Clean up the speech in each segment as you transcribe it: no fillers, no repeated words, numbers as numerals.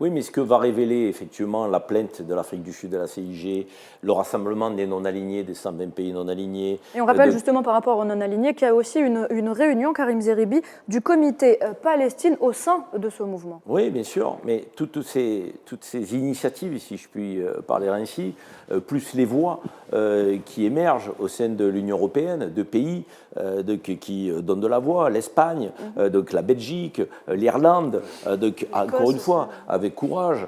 Oui, mais ce que va révéler effectivement la plainte de l'Afrique du Sud à la CIG, le rassemblement des non-alignés, des 120 pays non-alignés. Et on rappelle justement par rapport aux non-alignés qu'il y a aussi une réunion, Karim Zeribi, du comité Palestine au sein de ce mouvement. Oui, bien sûr, mais toutes ces initiatives, si je puis parler ainsi, plus les voix qui émergent au sein de l'Union européenne, de pays qui donnent de la voix, l'Espagne, donc la Belgique, l'Irlande, encore une fois, avec courage,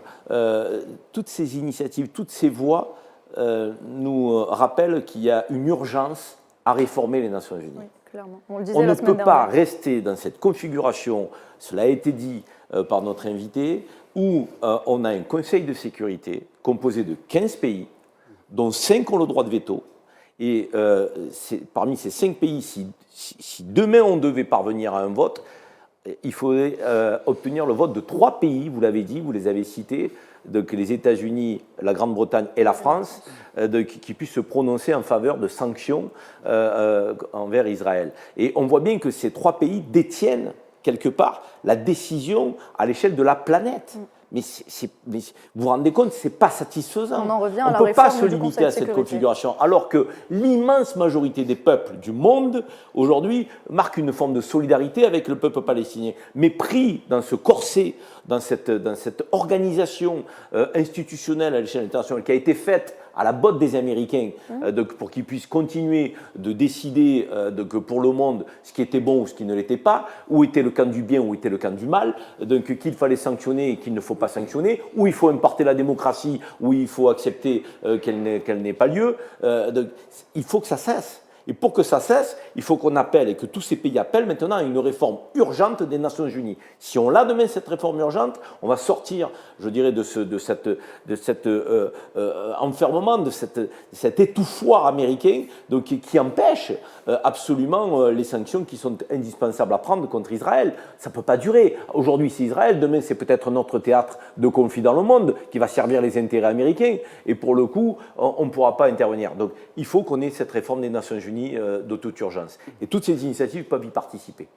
toutes ces initiatives, toutes ces voix nous rappellent qu'il y a une urgence à réformer les Nations Unies. Oui, clairement. On le disait On ne la semaine peut pas dernière. rester dans cette configuration, cela a été dit par notre invité, où on a un Conseil de sécurité composé de 15 pays, dont 5 ont le droit de veto. Et parmi ces 5 pays, si demain on devait parvenir à un vote, il faudrait obtenir le vote de 3 pays, vous l'avez dit, vous les avez cités, donc les États-Unis, la Grande-Bretagne et la France, qui puissent se prononcer en faveur de sanctions envers Israël. Et on voit bien que ces 3 pays détiennent quelque part la décision à l'échelle de la planète. Mais vous vous rendez compte, ce n'est pas satisfaisant. On en revient on à la ne peut pas réforme se du limiter Conseil à de cette sécurité. configuration, alors que l'immense majorité des peuples du monde, aujourd'hui, marque une forme de solidarité avec le peuple palestinien. Mais pris dans ce corset, dans cette organisation institutionnelle à l'échelle internationale qui a été faite à la botte des Américains, pour qu'ils puissent continuer de décider pour le monde ce qui était bon ou ce qui ne l'était pas, où était le camp du bien, où était le camp du mal, donc qu'il fallait sanctionner et qu'il ne faut pas sanctionner, où il faut importer la démocratie, où il faut accepter qu'elle n'ait pas lieu. Donc, il faut que ça cesse. Et pour que ça cesse, il faut qu'on appelle et que tous ces pays appellent maintenant à une réforme urgente des Nations Unies. Si on l'a demain, cette réforme urgente, on va sortir, je dirais, de cet enfermement, de cet étouffoir américain donc, qui empêche absolument les sanctions qui sont indispensables à prendre contre Israël. Ça ne peut pas durer. Aujourd'hui, c'est Israël, demain, c'est peut-être notre théâtre de conflit dans le monde qui va servir les intérêts américains. Et pour le coup, on ne pourra pas intervenir. Donc, il faut qu'on ait cette réforme des Nations Unies de toute urgence. Et toutes ces initiatives peuvent y participer.